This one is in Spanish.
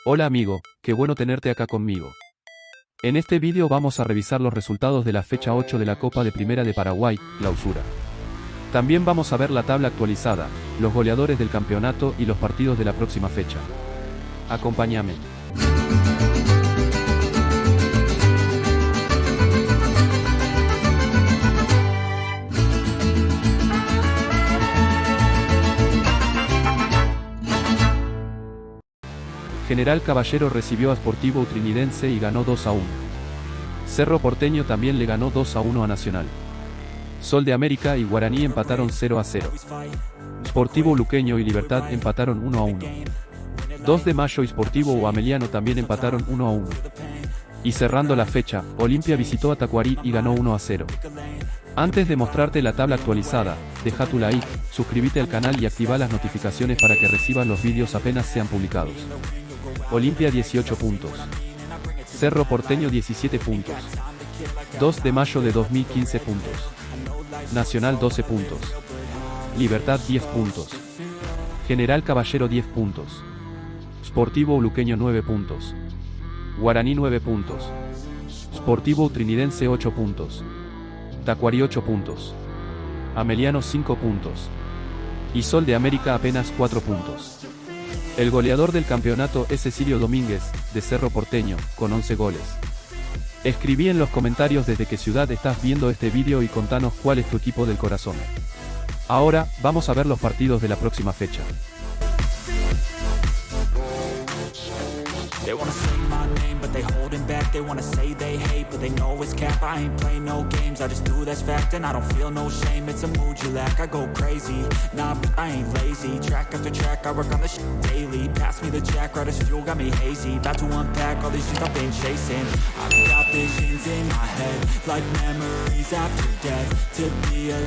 Hola amigo, qué bueno tenerte acá conmigo. En este vídeo vamos a revisar los resultados de la fecha 8 de la Copa de Primera de Paraguay, Clausura. También vamos a ver la tabla actualizada, los goleadores del campeonato y los partidos de la próxima fecha. Acompáñame. General Caballero recibió a Sportivo Utrinidense y ganó 2-1. Cerro Porteño también le ganó 2-1 a Nacional. Sol de América y Guaraní empataron 0-0. Sportivo Luqueño y Libertad empataron 1-1. 2 de Mayo y Sportivo Huameliano también empataron 1-1. Y cerrando la fecha, Olimpia visitó a Tacuarí y ganó 1-0. Antes de mostrarte la tabla actualizada, deja tu like, suscríbete al canal y activa las notificaciones para que recibas los vídeos apenas sean publicados. Olimpia 18 puntos. Cerro Porteño 17 puntos. 2 de Mayo de 2015 puntos. Nacional 12 puntos. Libertad 10 puntos. General Caballero 10 puntos. Sportivo Luqueño 9 puntos. Guaraní 9 puntos. Sportivo Utrinidense 8 puntos. Tacuarí 8 puntos. Ameliano 5 puntos. Y Sol de América apenas 4 puntos. El goleador del campeonato es Cecilio Domínguez, de Cerro Porteño, con 11 goles. Escribí en los comentarios desde qué ciudad estás viendo este vídeo y contanos cuál es tu equipo del corazón. Ahora, vamos a ver los partidos de la próxima fecha. They wanna say my name, but they holding back. They wanna say they hate, but they know it's cap. I ain't play no games, I just do that's fact. And I don't feel no shame, it's a mood you lack. I go crazy, nah, but I ain't lazy. Track after track, I work on the shit daily. Pass me the jack, right as fuel, got me hazy. About to unpack all these things I've been chasing. I've got visions in my head, like memories after death. To be a